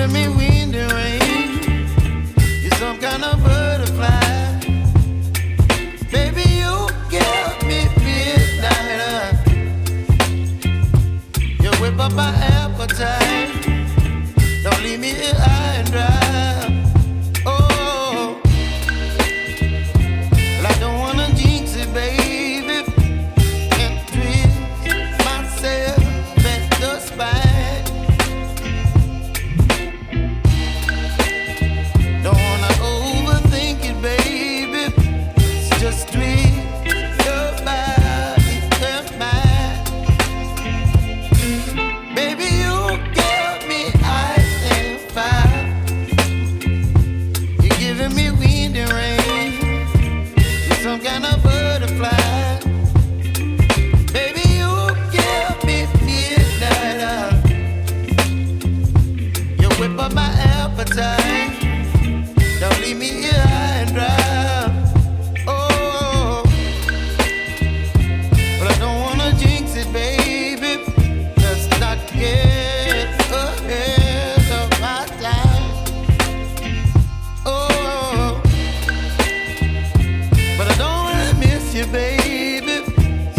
giving me wind and rain. You're some kind of butterfly. Baby, you give me midnight. You whip up my appetite. Don't leave me here high and dry. Oh, well, I don't wanna jinx it, baby, and twist myself at the spine. Don't wanna overthink it, baby. It's just twist your body and mine. Baby, you give me ice and fire. You're giving me wind and rain. You're some kind of butterfly. Baby, you give me midnight. You whip up my appetite. Don't leave me here high and dry. Oh, but I don't wanna jinx it, baby. Let's not get ahead of my time. Oh, but I don't wanna miss you, baby.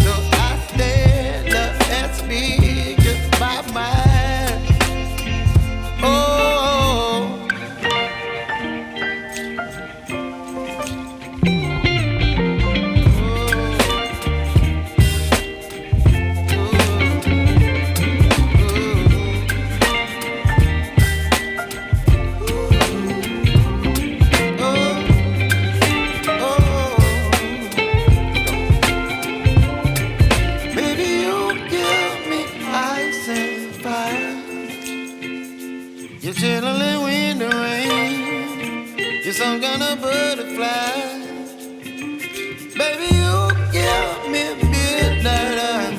So I stand up and speak my mind. Oh. Baby, you give me ice and fire. You're chilling wind and rain. You're some kind of butterfly. Baby, you give me midnight.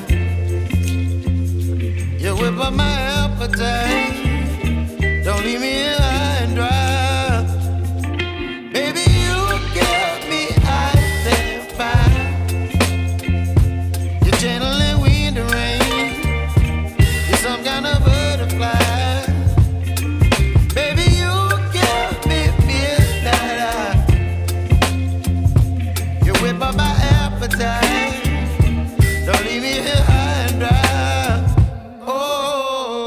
You whip up my appetite. Don't leave me here high and dry. Baby, you give me ice and fire. You're channeling wind and rain. You're some kind of butterfly. Baby, you give me midnight. You whip up my appetite. Don't leave me here high and dry. Oh.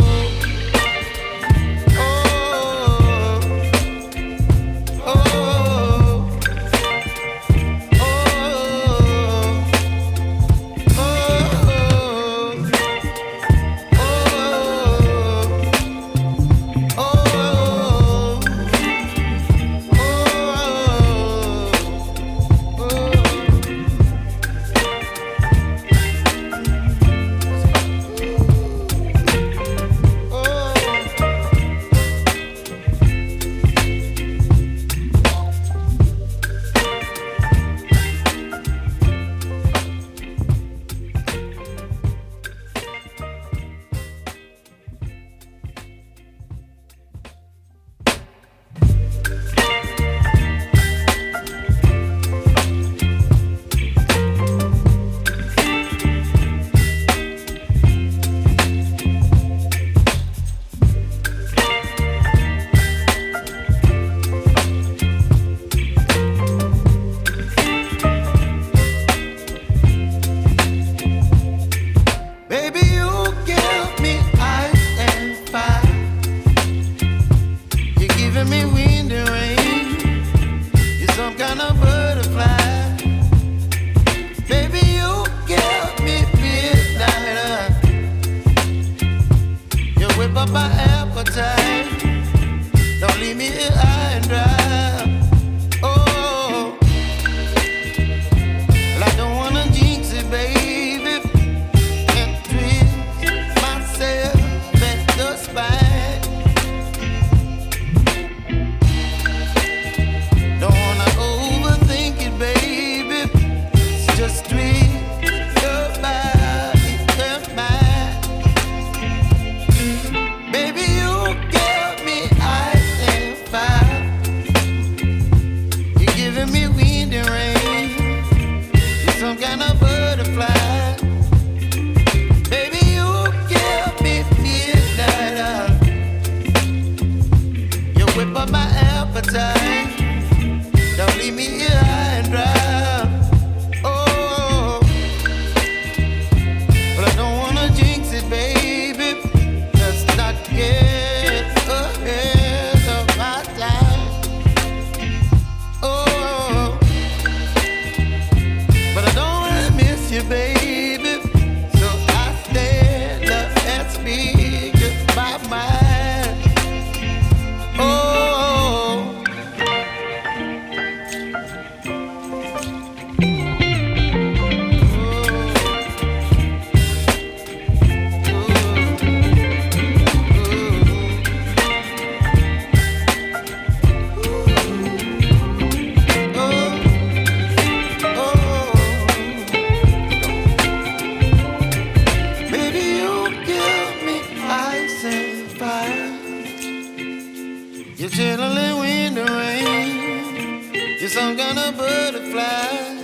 You're chilling in the rain. You're some kind of butterfly.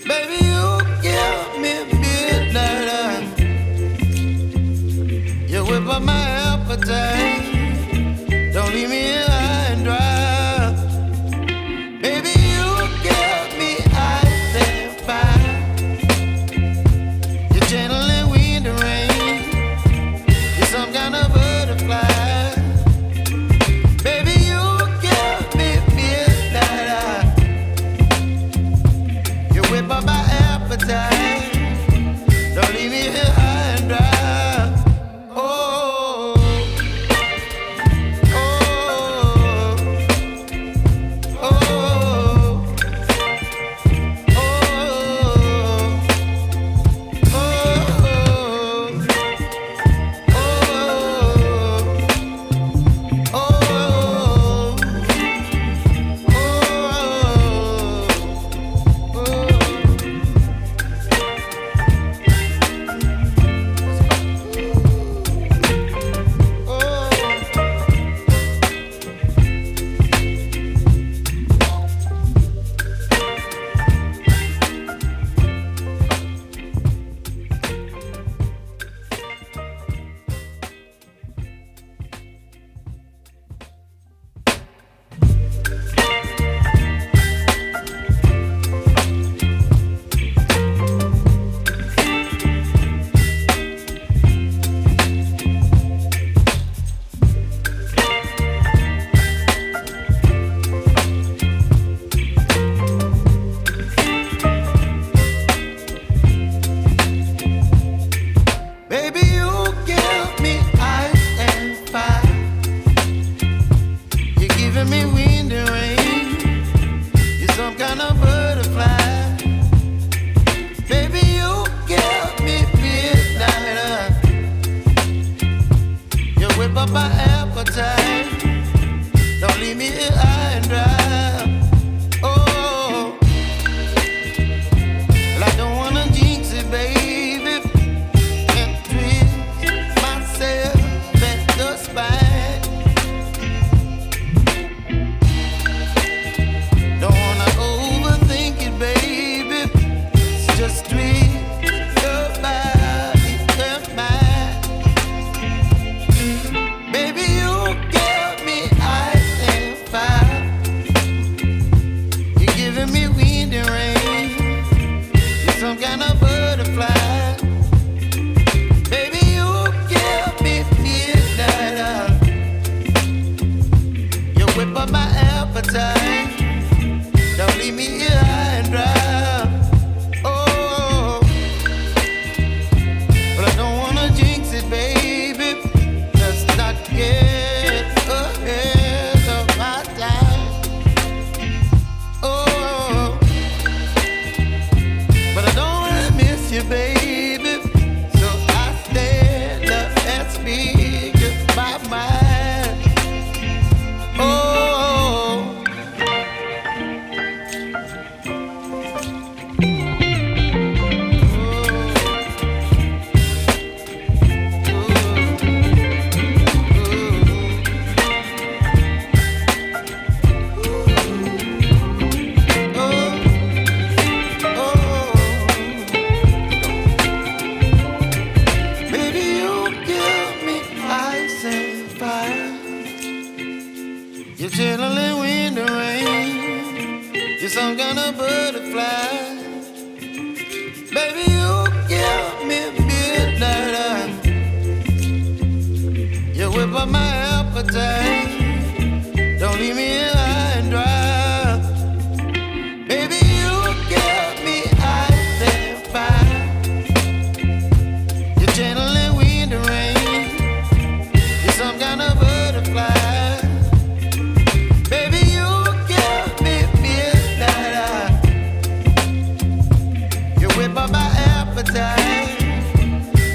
Baby, you give me midnight. You whip up my appetite. Don't leave me here high and dry. Baby, you give me ice and fire. You're channeling wind and rain. You're some kind of butterfly. Baby, you give me midnight. You whip up my appetite. Don't leave me here high and dry.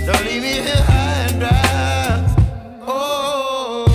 Don't leave me here high and dry. Oh.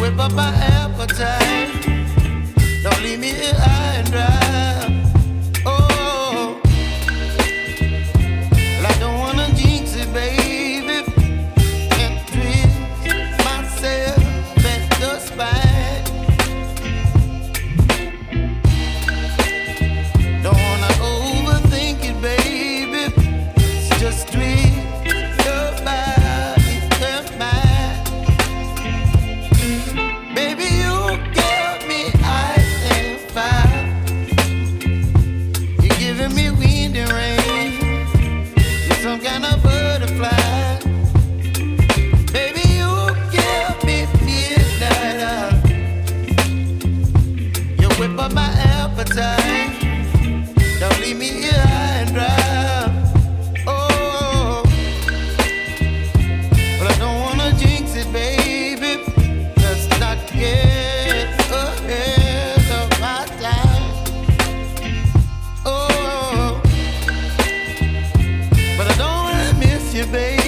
whip up my appetite. Don't leave me here high and dry. Oh, well, I don't wanna jinx it, baby, and twist myself at the spine. Don't wanna overthink it, baby. It's just twist your body and mine. Baby, you give me ice and fire. You're giving me wind and rain. You're some kind of butterfly. Baby, you give me midnight. You whip up my appetite. Don't leave me here high and dry. Oh, but I don't wanna jinx it, baby. Let's not get ahead of my time. Oh, but I don't wanna miss you, baby.